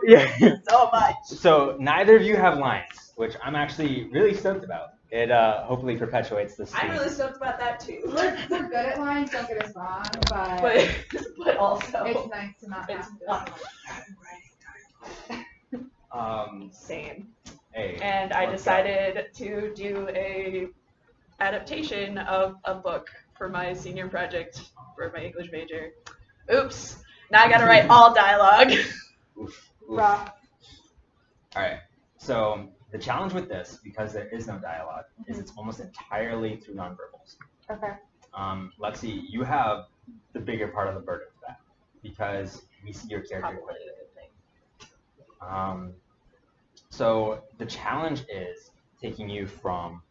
Yeah. so much. So neither of you have lines, which I'm actually really stoked about. It hopefully perpetuates this theme. I'm really stoked about that too. We're good at lines, don't get us wrong, but but also it's nice to not have to. Same. Hey, And I let's go. decided to do a adaptation of a book for my senior project for my English major. Oops. Now I gotta write all dialogue. Oof. Rough. All right. So the challenge with this, because there is no dialogue, is it's almost entirely through nonverbals. Okay. Lexi, you have the bigger part of the burden for that because we see your character. Probably a good thing. So the challenge is taking you from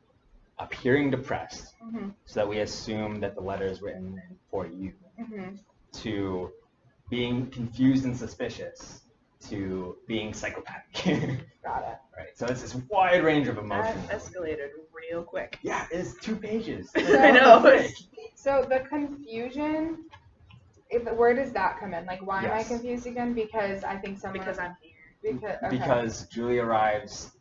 appearing depressed, so that we assume that the letter is written for you, to being confused and suspicious, to being psychopathic. Got it. Right. So it's this wide range of emotions. That escalated real quick. Yeah, it's 2 pages. I know. So the confusion, where does that come in? Like, why am I Yes. confused again? Because I think someone. Because I'm here. Because Julie arrives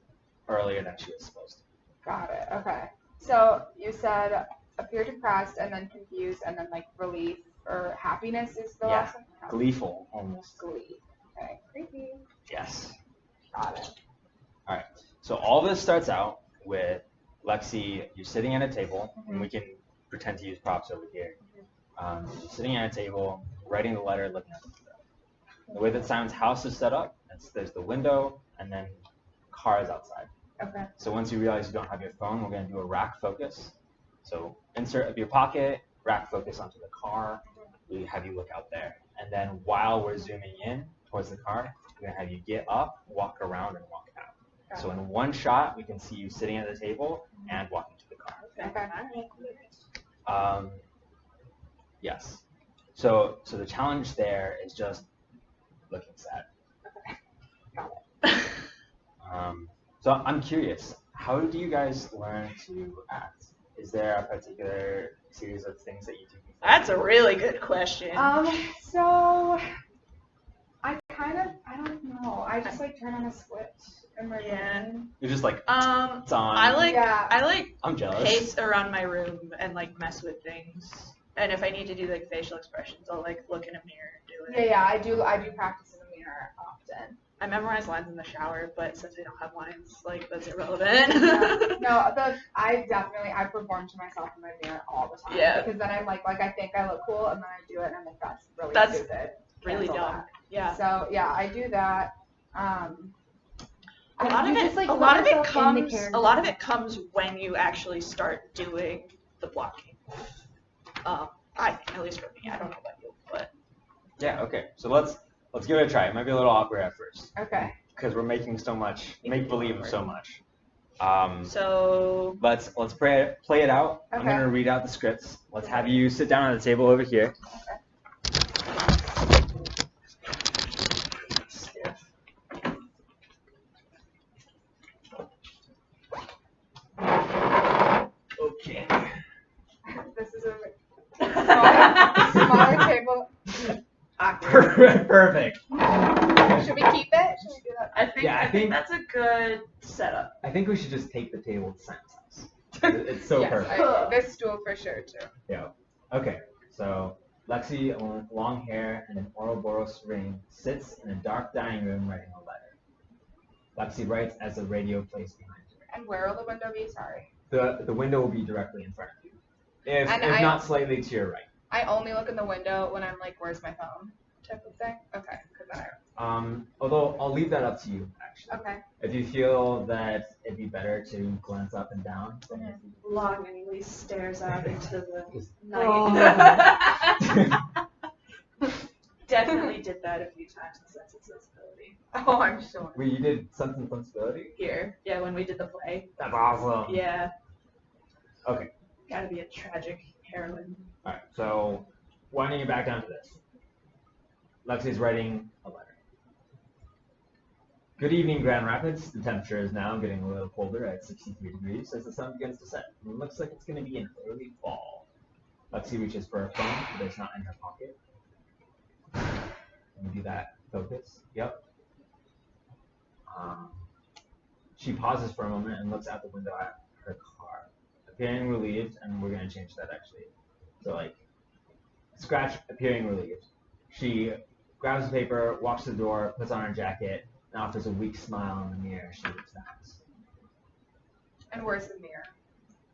earlier than she was supposed to. Got it. Okay. So you said appear depressed and then confused and then like relief or happiness is the last one? Gleeful, almost. Glee. Okay. Creepy. Yes. Got it. All right. So all this starts out with Lexi. You're sitting at a table, and we can pretend to use props over here. You're sitting at a table, writing the letter, looking at the window. The way that Simon's house is set up, there's the window, and then cars outside. Okay. So once you realize you don't have your phone, we're going to do a rack focus. So insert of your pocket, rack focus onto the car. We have you look out there. And then while we're zooming in towards the car, we're going to have you get up, walk around, and walk out. Got So in one shot, we can see you sitting at the table and walking to the car. Okay. Yes. So the challenge there is just looking sad. Got it. So I'm curious, how do you guys learn to act? Is there a particular series of things that you do? That's a really good question. So I don't know. I just like turn on a switch in my room. You're just like, it's on. I like I'm jealous. pace around my room and like mess with things. And if I need to do like facial expressions, I'll like look in a mirror and do it. Yeah, I do practice in the mirror often. I memorize lines in the shower, but since I don't have lines, like that's irrelevant. I perform to myself in my mirror all the time. Yeah. Because then I'm like I think I look cool, and then I do it, and I'm like, that's really stupid. Really Cancel dumb. that. Yeah. So yeah, I do that. A lot of it comes when you actually start doing the blocking. I think, at least for me, I don't know about you, but Yeah. Okay. So let's give it a try. It might be a little awkward at first. Okay. Because we're making so much make believe of so much. So let's play it out. Okay. I'm gonna read out the scripts. Let's have you sit down at the table over here. Okay. This is a smaller table. Perfect. Should we keep it? Should we do that? I think that's a good setup. I think we should just take the table to Simon's house. It's so Yes, perfect. this stool for sure too. Yeah. Okay. So Lexi, with long hair and an Ouroboros ring, sits in a dark dining room writing a letter. Lexi writes as the radio plays behind her. And where will the window be? Sorry. The window will be directly in front of you, if And not slightly to your right. I only look in the window when I'm like, where's my phone? Type of thing. Okay. Although I'll leave that up to you actually. Okay. If you feel that it'd be better to glance up and down. Longingly stares out into the Oh. night. Definitely did that a few times in Sense and Sensibility. Oh, I'm sure. Wait, you did Sense and Sensibility? Here, yeah, when we did the play. That's awesome. Yeah. Okay. Gotta be a tragic heroine. All right. So winding it back down to this. Lexi's writing a letter. Good evening, Grand Rapids. The temperature is now getting a little colder at 63 degrees as the sun begins to set. It looks like it's going to be an early fall. Lexi reaches for her phone, but it's not in her pocket. Let me do that. Focus. Yep. she pauses for a moment and looks out the window at her car, appearing relieved, and we're gonna change that actually. So like, scratch, appearing relieved. She grabs the paper, walks to the door, puts on her jacket, and offers a weak smile in the mirror as she leaves the house. And where's the mirror?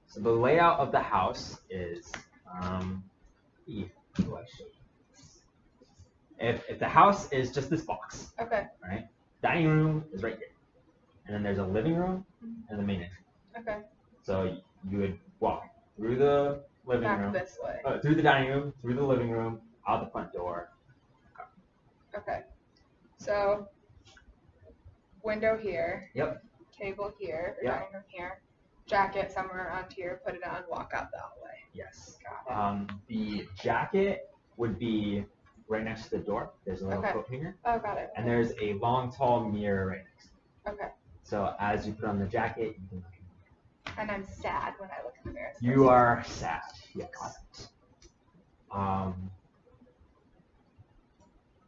So the layout of the house is, if the house is just this box, okay, right? Dining room is right here, and then there's a living room and the main entrance. Okay. So you would walk through the living room, this way. Through the dining room, through the living room, out the front door. Okay. So window here. Yep. Table here. Yep. Dining room here. Jacket somewhere around here. Put it on. Walk out that way. Yes. Got it. The jacket would be right next to the door. There's a little coat hanger. Oh, got it. And there's a long, tall mirror right next to it. Okay. So as you put on the jacket, you can look in the mirror. And I'm sad when I look in the mirror. You are sad. Yes.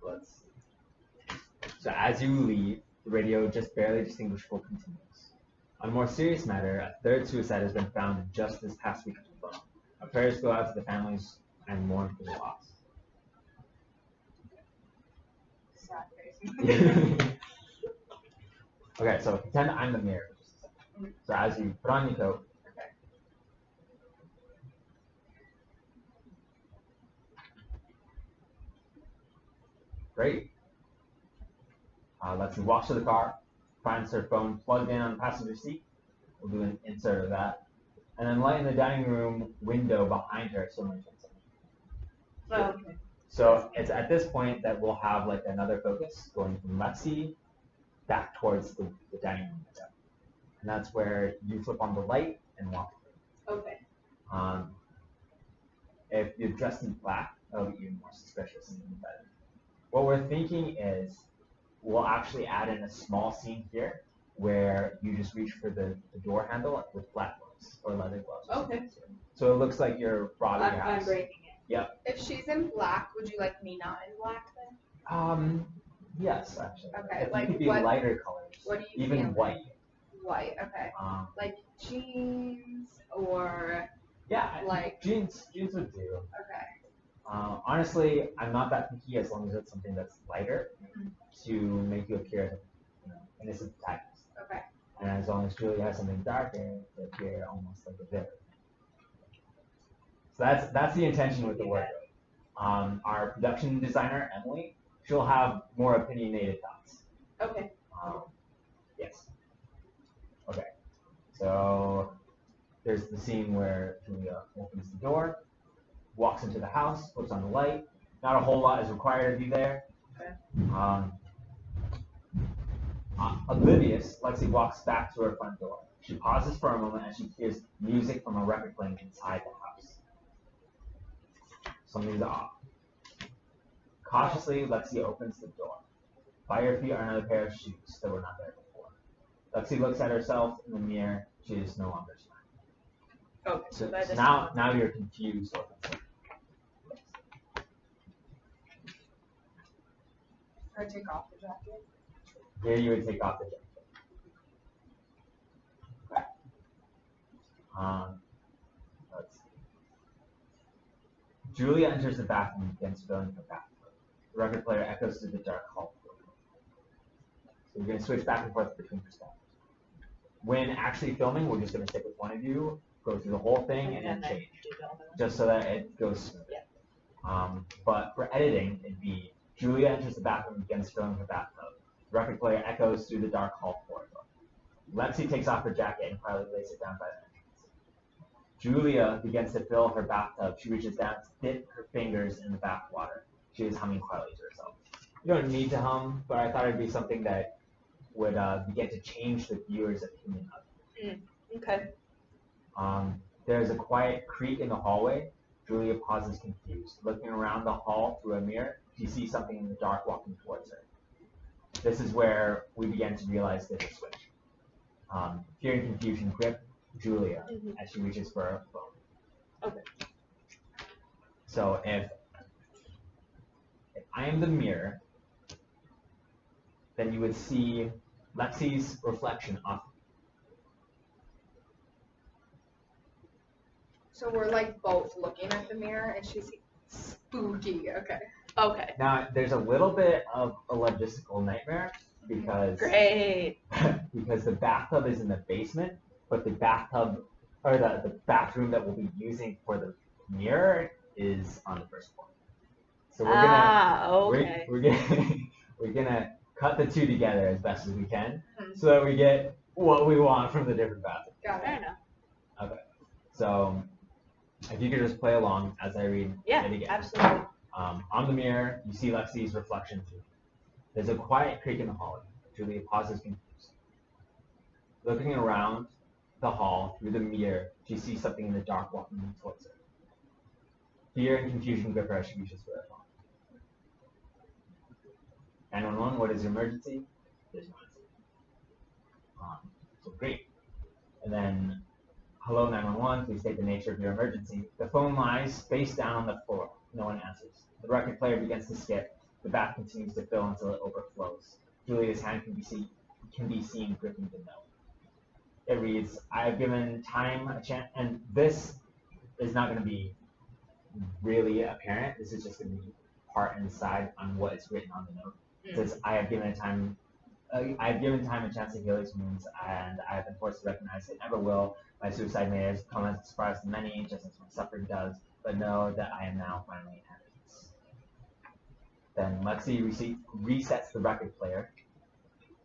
Let's see. So as you leave, the radio just barely distinguishable continues. On a more serious matter, a third suicide has been found just this past week on the phone. Our prayers go out to the families and mourn for the loss. Sad face. Okay, so pretend I'm the mirror. So as you put on your coat, Okay. great. Lexi walks to the car, finds her phone plugged in on the passenger seat. We'll do an insert of that. And then light in the dining room window behind her so much. Okay. So it's at this point that we'll have like another focus going from Lexi back towards the dining room window. And that's where you flip on the light and walk through. Okay. If you're dressed in black, that'll be even more suspicious. But what we're thinking is we'll actually add in a small scene here where you just reach for the door handle with black gloves or leather gloves. Okay. So it looks like you're robbing your house. I'm breaking it. Yep. If she's in black, would you like me not in black then? Yes, actually. Okay, It like could be what- lighter colors. what do you even feel? white. White. Okay. Like jeans or Yeah, like- jeans would do. okay. Honestly, I'm not that picky as long as it's something that's lighter to make you appear, innocent protagonist. Okay. And as long as Julia has something darker to appear almost like a villain. So that's the intention with the wardrobe. Our production designer, Emily, she'll have more opinionated thoughts. Okay. Yes. Okay. So there's the scene where Julia opens the door, walks into the house, puts on the light. Not a whole lot is required of you there. Okay. Oblivious, Lexi walks back to her front door. She pauses for a moment as she hears music from a record playing inside the house. Something's off. Cautiously, Lexi opens the door. By her feet are another pair of shoes that were not there before. Lexi looks at herself in the mirror. She is no longer smiling. Okay. So, by this now time- you're confused. Or take off the jacket. Here you would take off the jacket. Okay. Let's see. Julia enters the bathroom and begins filling her bathtub. The record player echoes through the dark hall. So we're going to switch back and forth between perspectives. When actually filming, we're just going to stick with one of you, go through the whole thing, and then change, just so that it goes smooth. But for editing, it'd be Julia enters the bathroom and begins filling her bathtub. The record player echoes through the dark hall corridor. Lexi takes off her jacket and quietly lays it down by the entrance. Julia begins to fill her bathtub. She reaches down to dip her fingers in the bath water. She is humming quietly to herself. You don't need to hum, but I thought it'd be something that would begin to change the viewer's opinion of it. Okay. There's a quiet creak in the hallway. Julia pauses confused. Looking around the hall through a mirror, she sees something in the dark walking towards her. This is where we begin to realize there's a switch. Fear and confusion grip Julia as she reaches for her phone. Okay. So if I am the mirror, then you would see Lexi's reflection off So we're like both looking at the mirror, and she's spooky. Okay. Okay. Now, there's a little bit of a logistical nightmare because Great. because the bathtub is in the basement, but the bathtub or the bathroom that we'll be using for the mirror is on the first floor. So we're gonna okay. we're gonna cut the two together as best as we can, so that we get what we want from the different bathrooms. Got it. Fair enough. Okay. So if you could just play along as I read it again. Absolutely. On the mirror, you see Lexi's reflection through. There's a quiet creak in the hallway. Julia pauses confused. Looking around the hall through the mirror, she sees something in the dark walking towards her. Fear and confusion grip her as she reaches for her phone. 911, what is your emergency? There's no answer. So great. And then, hello 911, please state the nature of your emergency. The phone lies face down on the floor. No one answers. The record player begins to skip. The bath continues to fill until it overflows. Julia's hand can be seen gripping the note. It reads, I have given time a chance, and this is not going to be really apparent. This is just going to be part inside on what is written on the note. It says, I have given time a chance to heal these wounds, and I have been forced to recognize it never will. My suicide may have come as a surprise to many, just as my suffering does, but know that I am now finally at peace. Then Lexi resets the record player.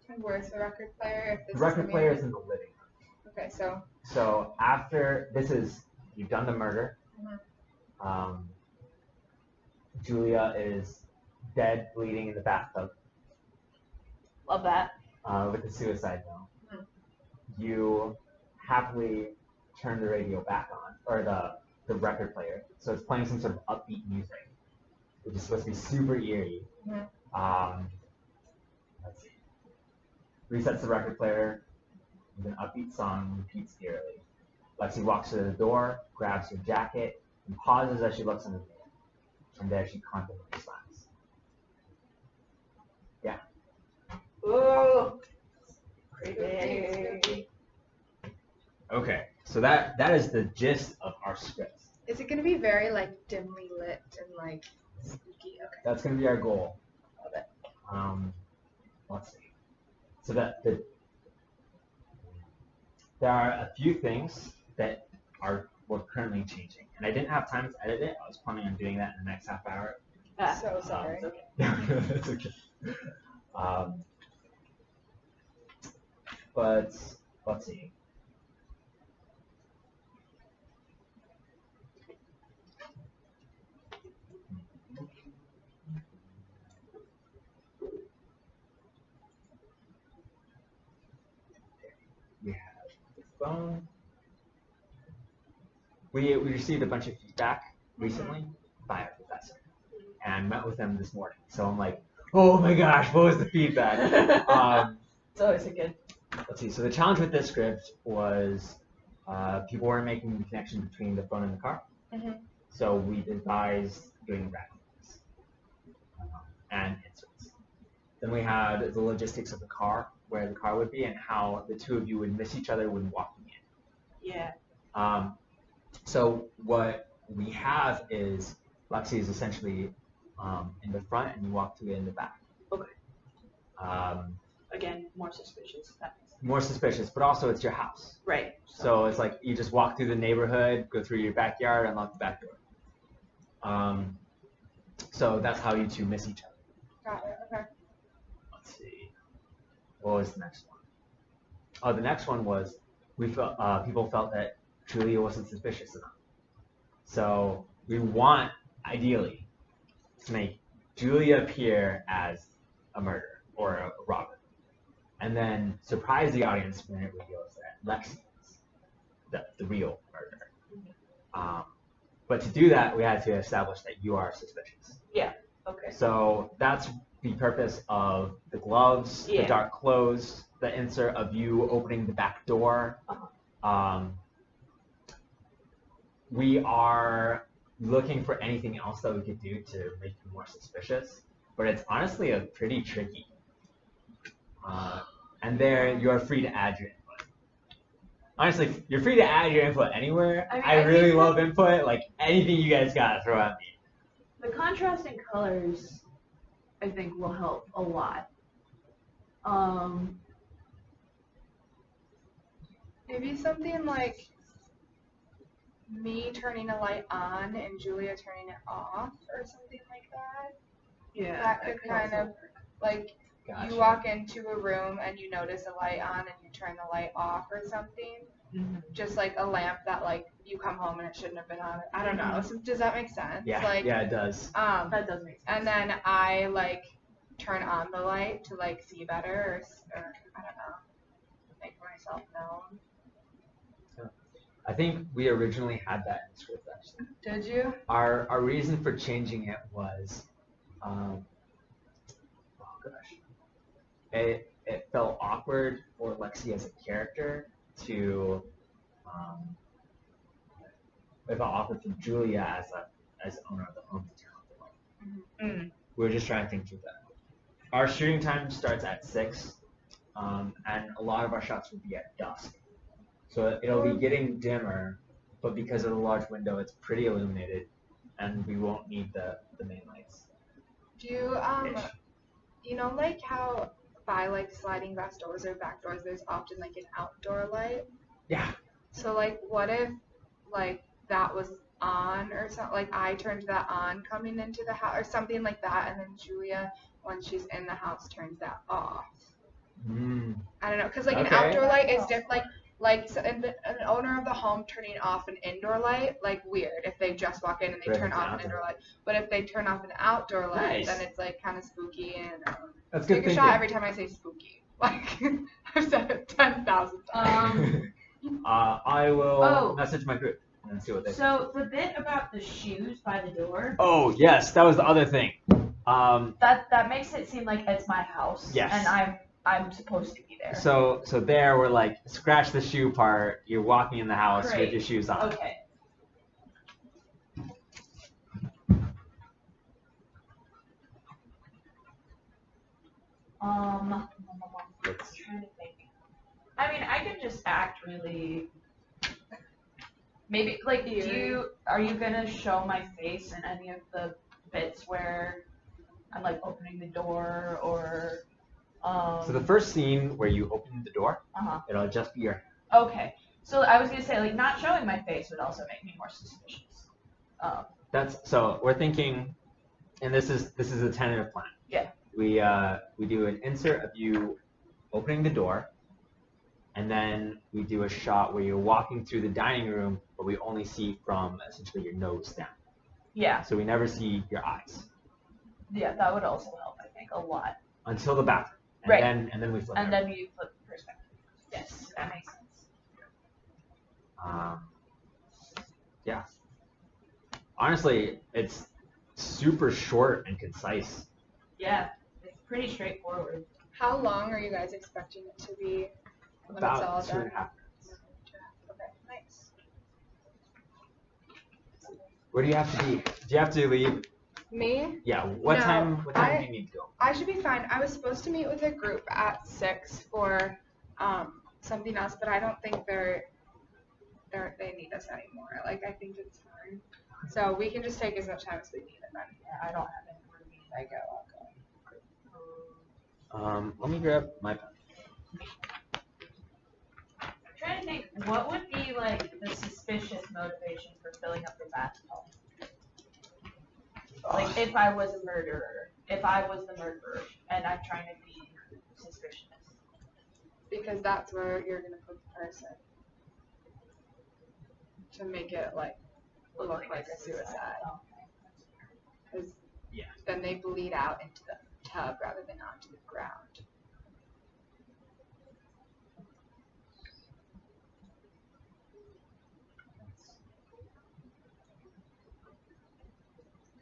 And where's the record player? The record player is in the living room. Okay, so. So after you've done the murder. Julia is dead, bleeding in the bathtub. Love that. With the suicide note. You happily turn the radio back on, or the record player. So it's playing some sort of upbeat music, which is supposed to be super eerie. Let's see. Resets the record player with an upbeat song, repeats eerily. Lexi walks to the door, grabs her jacket, and pauses as she looks in the mirror. And there she confidently smiles. Yeah. Ooh. Creepy. Okay. So that is the gist of our script. Is it gonna be very like dimly lit and like spooky? Okay. That's gonna be our goal. Love it. Let's see. So there are a few things that we're currently changing, and I didn't have time to edit it. I was planning on doing that in the next half hour. So sorry. It's okay. That's okay. But let's see. We have the phone. We received a bunch of feedback recently by our professor, and met with them this morning. So I'm like, oh my gosh, what was the feedback? It's always a good. Let's see. So the challenge with this script was people weren't making the connection between the phone and the car. So we devised doing rackings and inserts. Then we had the logistics of the car, where the car would be, and how the two of you would miss each other when walking in. Yeah. So what we have is Lexi is essentially in the front, and you walk to it in the back. Okay. Again, more suspicious. More suspicious, but also it's your house. Right. So it's like you just walk through the neighborhood, go through your backyard, unlock the back door. So that's how you two miss each other. Got it. Okay. Let's see. What was the next one? Oh, the next one was people felt that Julia wasn't suspicious enough. So we want, ideally, to make Julia appear as a murderer or a robber, and then surprise the audience when it reveals that Lexi is the real murderer. But to do that, we had to establish that you are suspicious. Yeah. Okay. So that's the purpose of the gloves, the dark clothes, the insert of you opening the back door. We are looking for anything else that we could do to make you more suspicious, but it's honestly a pretty tricky. And there, you're free to add your input. Honestly, you're free to add your input anywhere. I mean, I really love input. Like anything you guys got, throw at me. The contrasting colors, I think, will help a lot. Maybe something like me turning a light on and Julia turning it off, or something like that. Yeah. That could kind of like you walk into a room and you notice a light on and you turn the light off or something. Mm-hmm. Just like a lamp that like you come home and it shouldn't have been on. I don't know. So, does that make sense? Yeah. Like, yeah, it does. That does make sense. And then I like turn on the light to like see better, or I don't know, make myself known. I think we originally had that in script actually. Did you? Our reason for changing it was, oh gosh, it felt awkward for Lexi as a character to, it felt awkward for Julia as owner of the home to turn off the light. Mm. We were just trying to think through that. Our shooting time starts at 6, and a lot of our shots will be at dusk. So it'll be getting dimmer, but because of the large window, it's pretty illuminated, and we won't need the main lights. Do you you know like how by like sliding glass doors or back doors, there's often like an outdoor light? Yeah. So like, what if like that was on or something? Like I turned that on coming into the house or something like that, and then Julia, when she's in the house, turns that off. I don't know, cause like an outdoor light is different. Like so an owner of the home turning off an indoor light, like weird if they just walk in and they turn off an indoor light. But if they turn off an outdoor light, then it's like kind of spooky and That's good take a shot every time I say spooky. Like I've said it 10,000 times. I will message my group and see what they say. So the bit about the shoes by the door. Oh yes, that was the other thing. That makes it seem like it's my house. Yes. And I'm supposed to be there. So there we're like, scratch the shoe part. You're walking in the house with your shoes on. Okay. I'm trying to think. I mean, I can just act really. Maybe like, are you gonna show my face in any of the bits where I'm like opening the door or? So the first scene where you open the door, it'll just be your. Okay. So I was gonna say like not showing my face would also make me more suspicious. So we're thinking, and this is a tentative plan. Yeah. We do an insert of you opening the door, and then we do a shot where you're walking through the dining room, but we only see from essentially your nose down. Yeah. So we never see your eyes. Yeah, that would also help, I think, a lot. Until the bathroom. And then we flip. And then you flip the perspective. Yes, that makes sense. Yeah. Honestly, it's super short and concise. Yeah, it's pretty straightforward. How long are you guys expecting it to be when About it's all 2.5 done? minutes. Okay, nice. Where do you have to be? Do you have to leave? Me? Yeah. What time do you need to go? I should be fine. I was supposed to meet with a group at 6 for something else, but I don't think they need us anymore. Like I think it's fine. So we can just take as much time as we need, and then I don't have any more meetings. I'll go. Let me grab my pen. I'm trying to think, what would be like the suspicious motivation for filling up the bathtub? Like if I was a murderer, if I was the murderer, and I'm trying to be suspicious. Because that's where you're gonna put the person to make it like look like a suicide. Because then they bleed out into the tub rather than onto the ground.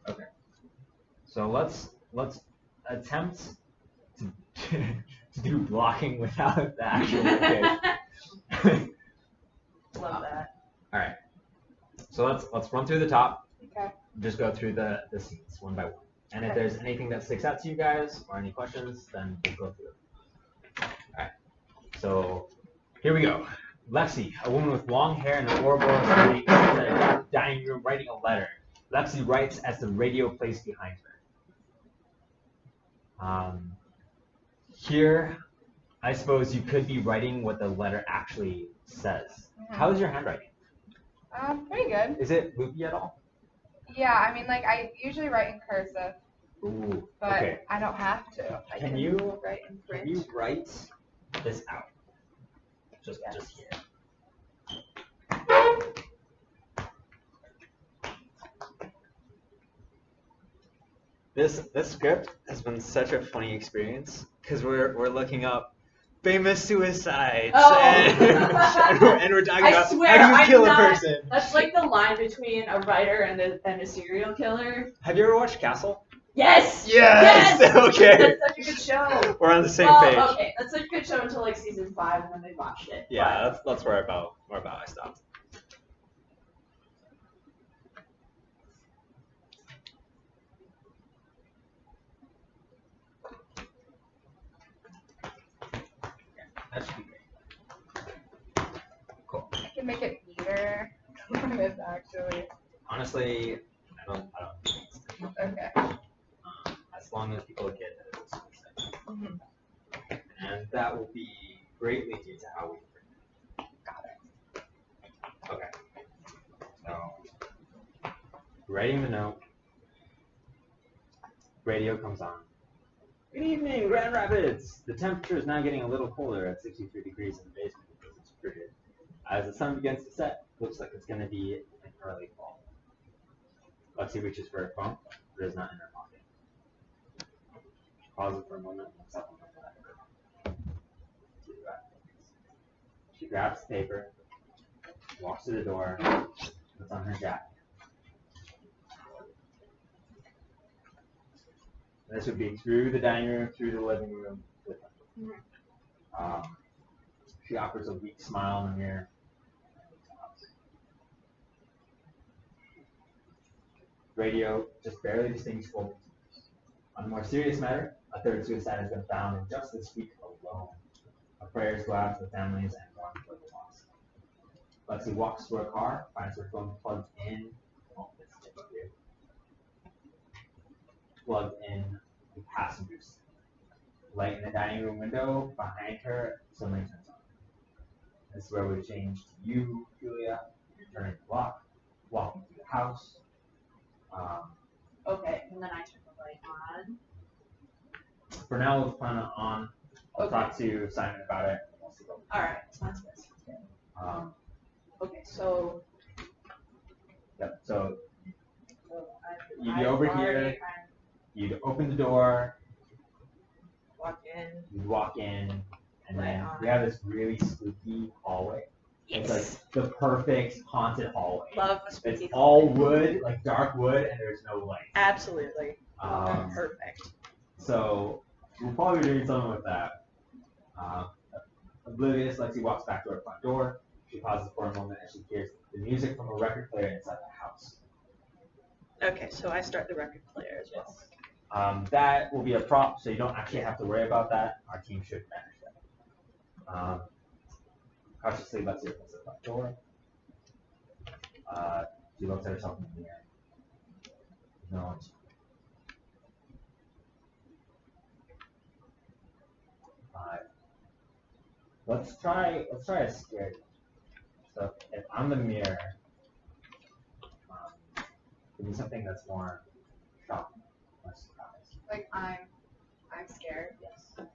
Okay. So let's attempt to to do blocking without the actual location. Love that. All right. So let's run through the top. Okay. Just go through the scenes one by one. And if there's anything that sticks out to you guys or any questions, then we'll go through it. All right. So here we go. Lexi, a woman with long hair and an Ouroboros sitting in the dining room writing a letter. Lexi writes as the radio plays behind her. Here, I suppose you could be writing what the letter actually says. How is your handwriting? Pretty good. Is it loopy at all? Yeah, I mean, like, I usually write in cursive. Ooh, but okay. I don't have to. Can you write in print? Can you write this out? Just here. This script has been such a funny experience because we're looking up famous suicides and we're talking about how do you kill a person. That's like the line between a writer and a serial killer. Have you ever watched Castle? Yes. Yes. Okay. That's such a good show. We're on the same page. Okay, that's such a good show until like season 5, and then they watched it. Yeah, that's where about I stopped. That should be great. Cool. I can make it neater than this actually. Honestly, I don't think it's Okay. as long as people get that it's suicide. And that will be greatly due to how we print it. Got it. Okay. So, writing the note. Radio comes on. Good evening, Grand Rapids. The temperature is now getting a little colder at 63 degrees in the basement because it's frigid. As the sun begins to set, looks like it's going to be an early fall. Lexi reaches for her phone, but it is not in her pocket. She pauses for a moment and looks up and looks at her. She grabs the paper, walks to the door, puts on her jacket. This would be through the dining room, through the living room, with her. She offers a weak smile in the mirror. Radio, just barely distinguishable. On a more serious matter, a third suicide has been found in just this week alone. Our prayers go out to the families and mourn for the loss. Lexi walks to her car, finds her phone plugged in. Plugged in the passenger seat. Light in the dining room window behind her suddenly turns on. This is where we change to you, Julia. You're turning the lock, walking through the house. Okay, and then I turn the light on. For now, we'll plan on. I'll talk to Simon about it. And we'll see what All right, sounds good. Okay, so. Yep. So you'd be over here. You'd open the door. Walk in. You'd walk in, and then we have this really spooky hallway. Yes. It's like the perfect haunted hallway. Love a spooky It's all wood, like dark wood, and there's no light. Absolutely. Perfect. So we'll probably be doing something with that. Oblivious, Lexi walks back to her front door. She pauses for a moment as she hears the music from a record player inside the house. Okay, so I start the record player as well. That will be a prop, so you don't actually have to worry about that. Our team should manage that. Cautiously, Lexi opens the front door. She looks at herself in the mirror. No one's. Let's try a scared one. So if I'm the mirror, give me something that's more shocking, more surprise. Like I'm scared. Yes. So.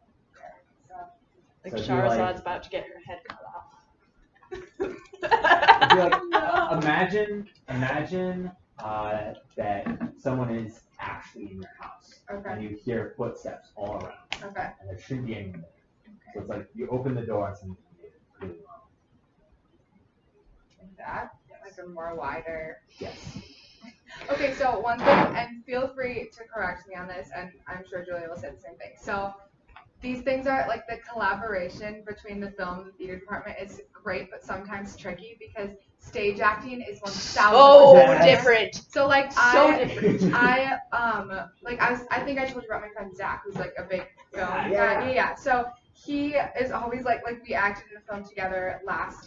Like So Shahrazad's about to get her head cut off. Imagine that someone is actually in your house, and you hear footsteps all around, and there shouldn't be anyone there. So it's like you open the door and something really wrong. Like that? Yes. Like a more wider. Yes. Okay, so one thing, and feel free to correct me on this, and I'm sure Julia will say the same thing. So these things are like the collaboration between the film and theater department is great, but sometimes tricky because stage acting is 1,000% different. So like different. I think I told you about my friend Zach, who's like a big film guy. Yeah. So he is always like we acted in a film together last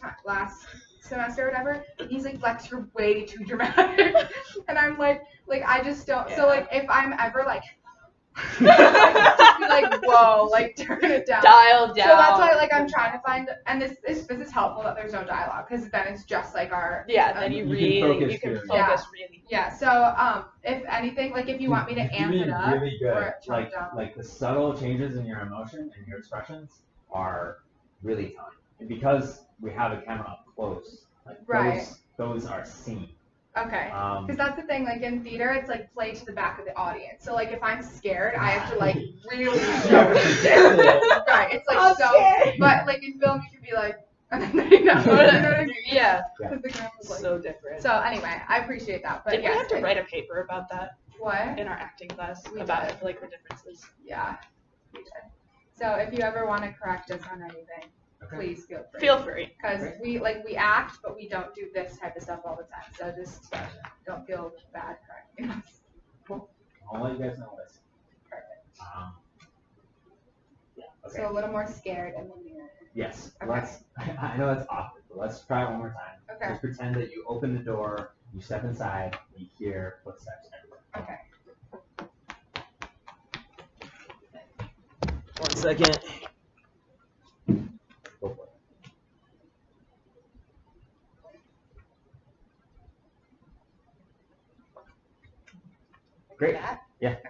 semester or whatever. He's like, Lex, you're way too dramatic, and I'm like I just don't. So like if I'm ever like. Just be like, whoa, like turn it down. Dial down. So that's why like I'm trying to find, and this is helpful that there's no dialogue because then it's just like our. Yeah, then you can focus really. Yeah. So if anything, like if you want me to amp it up really good. or tone it down. Like the subtle changes in your emotion and your expressions are really telling. And because we have a camera up close, like those are seen. Okay. Because that's the thing, like in theater, it's like play to the back of the audience. So like if I'm scared, I have to like really show it. Right. It's like scared. But like in film, you can be like, yeah. Because the camera's like so different. So anyway, I appreciate that. But did we have to write a paper about that? What? In our acting class We about did. like the differences. Yeah. We did. So if you ever want to correct us on anything. Please feel free. Feel free. Because we act, but we don't do this type of stuff all the time. So just don't feel bad correcting us. Cool. I'll let you guys know this. Perfect. Yeah. Okay. So a little more scared in the mirror. Yes. Okay. I know it's awkward, but let's try it one more time. Okay. Just pretend that you open the door, you step inside, and you hear footsteps everywhere. Okay. 1 second. Go for it. Great. Yeah. Okay.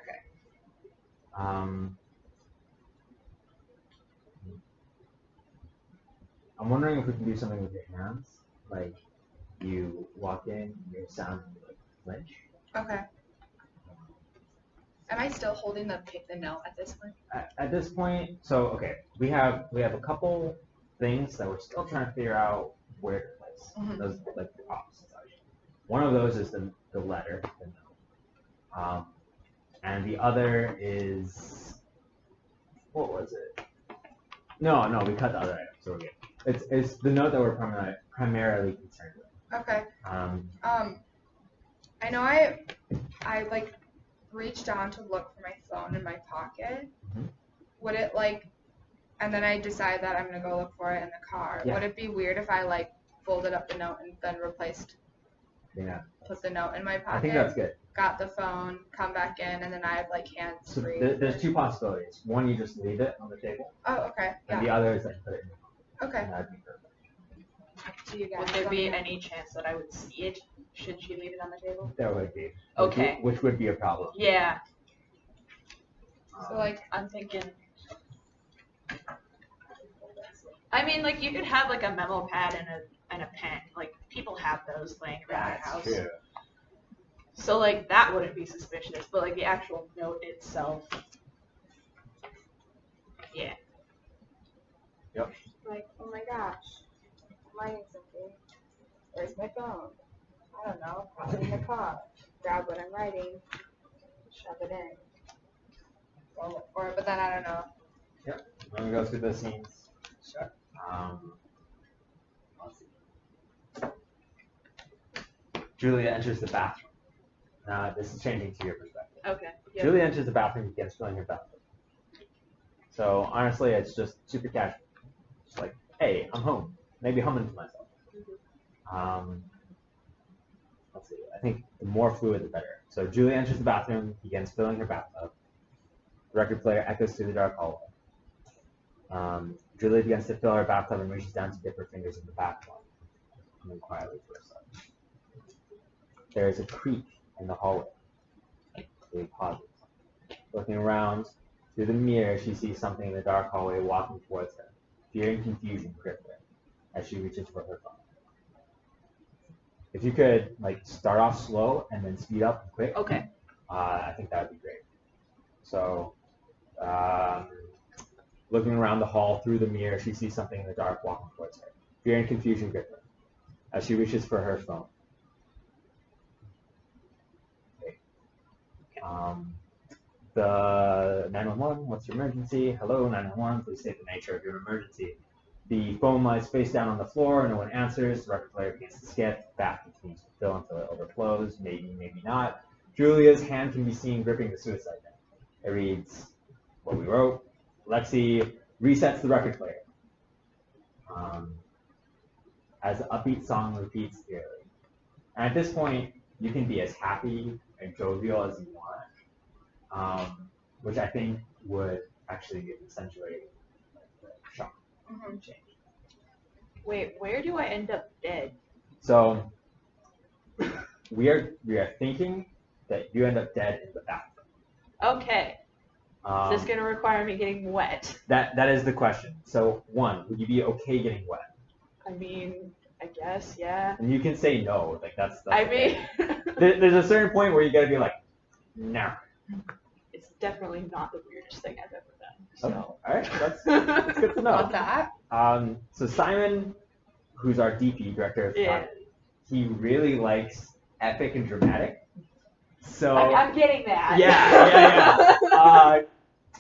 I'm wondering if we can do something with your hands, like you walk in, you sound like flinch. Okay. Am I still holding the note at this point? At this point, so okay, we have a couple things that we're still trying to figure out where to place. Mm-hmm. Those like the opposites. One of those is the letter, the note, and the other is what was it? No, we cut the other item, so we're good. It's the note that we're primarily concerned with. Okay. I know I like reached down to look for my phone in my pocket. Mm-hmm. Would it like, and then I decide that I'm gonna go look for it in the car. Yeah. Would it be weird if I like folded up the note and then put the note in my pocket? I think that's good. Got the phone, come back in, and then I have like hands So free. there's two possibilities. One, you just leave it on the table. Oh, okay. And Yeah. the other is that you put it in your pocket. Okay. And that'd be perfect. Do you guys Would there let be me know? any chance that I would see it? Should she leave it on the table? That would be. Okay. Which would be a problem. Yeah. So like I'm thinking. I mean, like you could have like a memo pad and a pen. Like people have those laying around their house. True. So like that wouldn't be suspicious, but like the actual note itself. Yeah. Yep. like, oh my gosh, I'm writing something. Where's my phone? I don't know, probably in the car. Grab what I'm writing, shove it in. Go look for it, but then I don't know. Yep. Let me go through the scenes. Sure. Let's see. Julia enters the bathroom. Now, this is changing to your perspective. Okay. Yep. Julia enters the bathroom, begins filling her bathtub. So honestly, it's just super casual. It's like, hey, I'm home. Maybe humming to myself. Let's see. I think the more fluid, the better. So Julia enters the bathroom, begins filling her bathtub. The record player echoes through the dark hallway. Julia begins to fill her bathtub and reaches down to dip her fingers in the bathwater. And then quietly to herself. There is a creak in the hallway. Julia pauses. Looking around through the mirror, she sees something in the dark hallway walking towards her. Fear and confusion grip her as she reaches for her phone. If you could like start off slow and then speed up quick, Okay. I think that would be great. So, looking around the hall through the mirror, she sees something in the dark walking towards her. Fear and confusion grip her as she reaches for her phone. Okay. The 911, what's your emergency? Hello, 911, please state the nature of your emergency. The phone lies face down on the floor, no one answers. The record player begins to skip. Bath continues to fill until it overflows. Maybe, maybe not. Julia's hand can be seen gripping the suicide note. It reads what we wrote. Lexi, resets the record player. As the upbeat song repeats clearly. And at this point, you can be as happy and jovial as you want, which I think would actually accentuate the shock change. Wait, where do I end up dead? So we are thinking that you end up dead in the bathroom. Okay. Is this going to require me getting wet? That is the question. So one, would you be okay getting wet? I mean, I guess, yeah. And you can say no. Like that's I okay. mean, There's a certain point where you gotta be like, no. it's definitely not the weirdest thing I've ever done. So. Okay. All right, that's good to know. Love that. So Simon, who's our DP, director of photography, he really likes epic and dramatic. So I'm getting that. Yeah.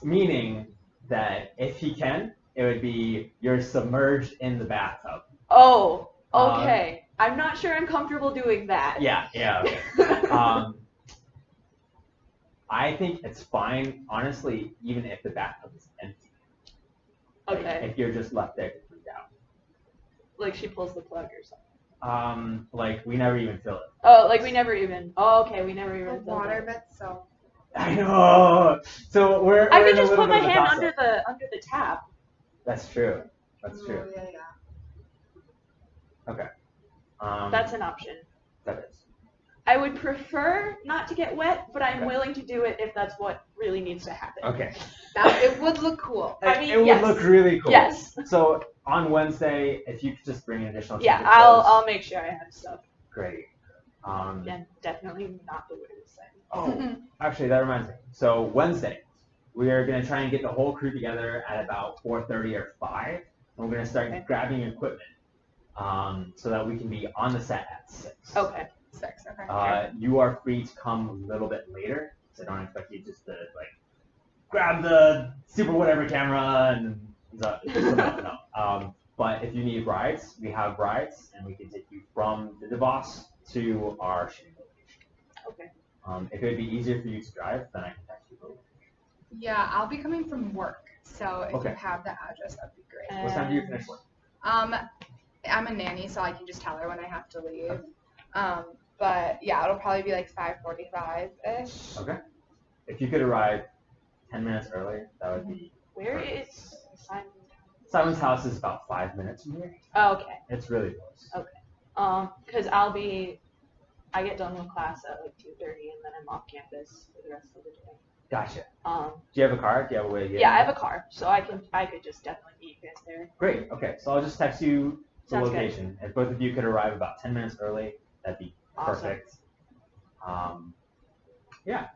Meaning that if he can, it would be you're submerged in the bathtub. Oh, okay. I'm not sure I'm comfortable doing that. Yeah. Okay. I think it's fine, honestly, even if the bathtub is empty. Okay. Like, if you're just left there to freak out. Like she pulls the plug or something. Like we never even fill it. Oh, like we never even. Oh, okay, we never even. The water bit, so. I know. So we're. I could just put my hand under the tap. That's true. That's true. Yeah. Okay. That's an option. That is. I would prefer not to get wet, but I'm willing to do it if that's what really needs to happen. Okay. It would look cool. I mean, it would look really cool. Yes. So on Wednesday, if you could just bring an additional. Yeah, I'll make sure I have stuff. Great. Again, definitely not the weirdest thing. Oh, actually, that reminds me. So Wednesday, we are going to try and get the whole crew together at about 4:30 or 5, and we're going to start grabbing equipment, so that we can be on the set at 6. Okay. 6. Okay. You are free to come a little bit later, so I don't expect you just to like grab the super whatever camera and no. But if you need rides, we have rides, and we can take you from the DeVos to our shooting location. Okay. If it would be easier for you to drive, then I can text you. Yeah, I'll be coming from work, so if Okay. you have the address, that'd be great. What time do you finish work? I'm a nanny, so I can just tell her when I have to leave. But yeah, it'll probably be like 5:45-ish. Okay. If you could arrive 10 minutes earlier, that would be. Where is Simon's house? Simon's house is about 5 minutes from here. Oh, okay. It's really close. Okay. Because I get done with class at like 2:30, and then I'm off campus for the rest of the day. Gotcha. Do you have a car? Do you have a way to get? Yeah, I have a car, so I could just definitely meet you guys there. Great. Okay, so I'll just text you the Sounds location. If both of you could arrive about 10 minutes early, that'd be perfect. Awesome. Yeah.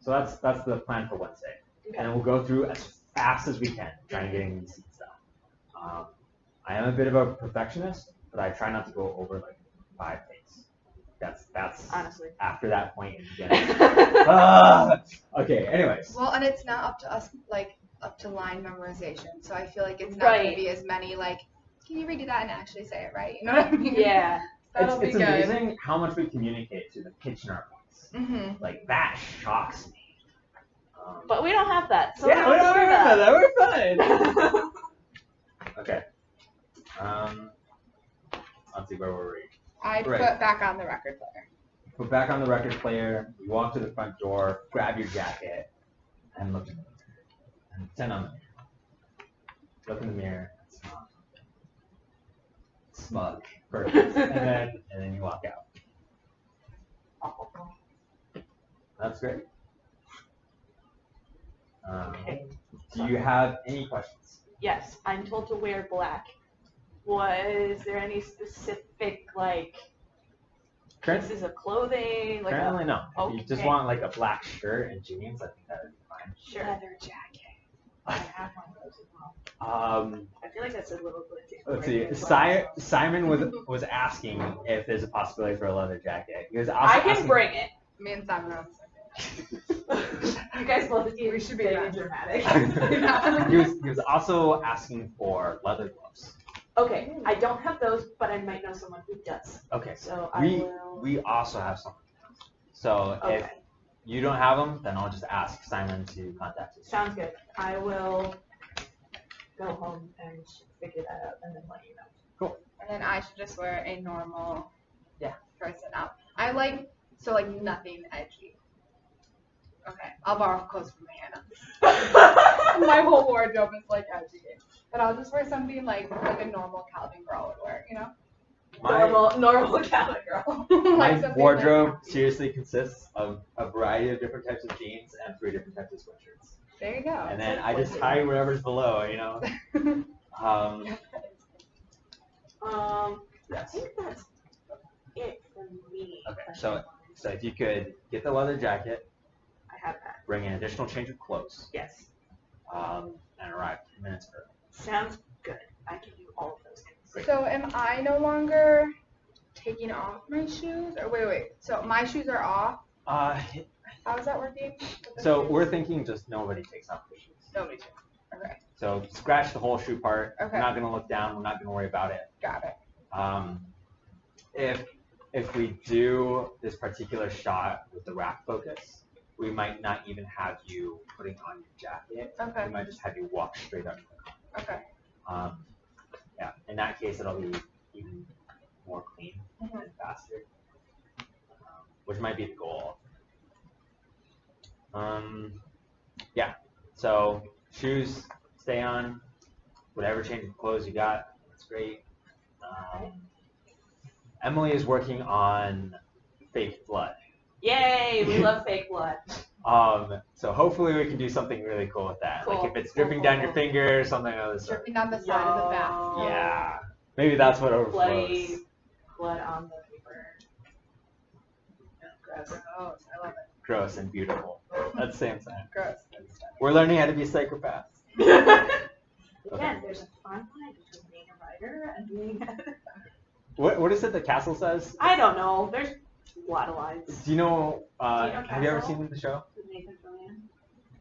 So that's the plan for Wednesday, Okay. and we'll go through as fast as we can, trying to get these seats down. I am a bit of a perfectionist, but I try not to go over like 5 takes. That's honestly after that point in the beginning. Okay. Anyways. Well, and it's not up to us, like up to line memorization. So I feel like it's not going to be as many like, can you redo that and actually say it right? You know what I mean? Yeah. That'll be It's good. amazing how much we communicate to the Kitchener points. Mm-hmm. Like that shocks me. But we don't have that, so yeah, we don't worry about that. We're fine. Okay. Let's see, where were we? I put back on the record player. Put back on the record player. You walk to the front door, grab your jacket, and look in the mirror. And pretend on the mirror. Look in the mirror. Smug. Perfect. and then you walk out. That's great. Okay. Do you have any questions? Yes, I'm told to wear black. Was there any specific pieces of clothing? Currently, no. Okay. If you just want like a black shirt and jeans, I think that would be fine. Sure. Leather jacket. I have one of those as well. I feel like that's a little bit. Let's see. Simon was asking if there's a possibility for a leather jacket. He was also I can bring it. Me and Simon are on the same page. You guys both We should be very dramatic. he was also asking for leather gloves. Okay, I don't have those, but I might know someone who does. Okay. So we also have some. So if you don't have them, then I'll just ask Simon to contact you. Sounds good. I will go home and figure that out and then let you know. Cool. And then I should just wear a normal Yeah. person out. I like, so like nothing edgy. Okay, I'll borrow clothes from Hannah. My whole wardrobe is like edgy. But I'll just wear something like a normal Calvin girl would wear, you know? Normal Calvin girl. Like My wardrobe seriously consists of a variety of different types of jeans and 3 different types of sweatshirts. There you go. And then I just hide whatever's below, you know? I think that's it for me. Okay, so if you could get the leather jacket, I have that. bring an additional change of clothes, Yes. and arrive 10 minutes early. Sounds good. I can do all of those things. So am I no longer taking off my shoes? Or wait. So my shoes are off? How is that working? So we're thinking just nobody takes off their shoes. Nobody shoes. Okay. So scratch the whole shoe part. Okay. We're not going to look down. We're not going to worry about it. Got it. If we do this particular shot with the rack focus, we might not even have you putting on your jacket. Okay. We might just have you walk straight up to the car. Okay. Yeah. In that case, it'll be even more clean and faster, which might be the goal. Yeah. So shoes stay on. Whatever change of clothes you got, that's great. Emily is working on fake blood. Yay! We love fake blood. So hopefully we can do something really cool with that. Cool. Like if it's dripping down your finger or something of the sort. Dripping down the side of the bath. Yeah. Maybe that's what overflows. Bloody blood on the paper. Gross. Gross. I love it. Gross and beautiful. At the same time. Gross. We're learning how to be psychopaths. Again, there's a fine line between being a writer and being What is it that Castle says? I don't know. There's a lot of lines. Do you know, Do you know have you ever Castle? seen the show? With Nathan Fillion.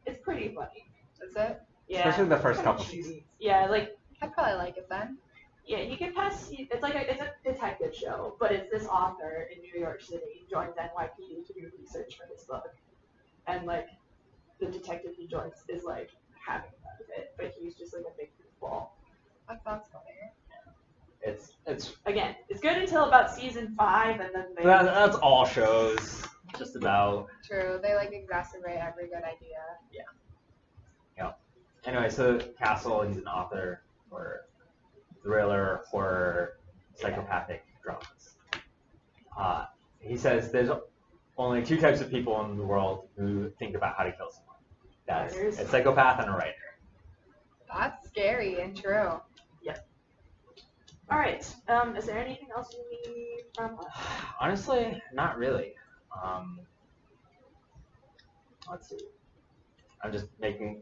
It's pretty funny. Is it? Yeah. Especially the first Kinda couple cheesy. seasons. Yeah, like I'd probably like it then. yeah, you can pass. It's like it's a detective show, but it's this author in New York City joins NYPD to do research for his book, and like the detective he joins is like having fun with it, but he's just like a big goofball. That sounds funny. It's Again, it's good until about season 5, and then they. that's all shows. Just about. True. They like exacerbate every good idea. Anyway, so Castle, he's an author for thriller, horror, psychopathic dramas. He says there's only 2 types of people in the world who think about how to kill someone. That's a psychopath and a writer. That's scary and true. All right. Is there anything else you need from us? Honestly, not really. Let's see. I'm just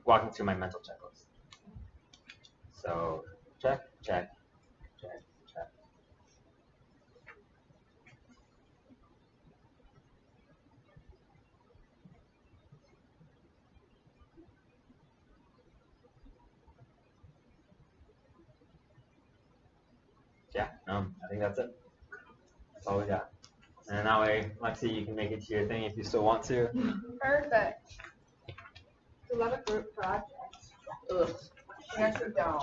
walking through my mental checklist. So check. Yeah, I think that's it. That's all we got. And that way, Lexi, you can make it to your thing if you still want to. Perfect. I love a group project. Ugh. I actually don't.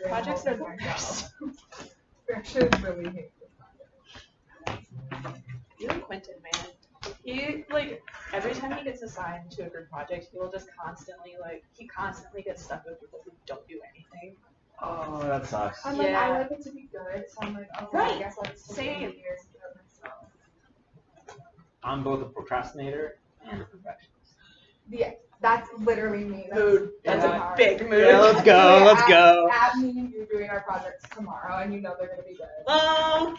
Projects are the worst. I actually really hate this. You and Quentin, man. He like every time he gets assigned to a group project, he constantly gets stuck with people who don't do anything. Oh, that sucks. I'm like, Yeah. I like it to be good, so I'm like, okay, Right. I guess I'll just take Same. years to do it myself. I'm both a procrastinator and a perfectionist. Yeah, that's literally me. That's, Mood. That's Yeah. a Big mood. Yeah, let's go. At me and you doing our projects tomorrow, and you know they're gonna be good. Oh,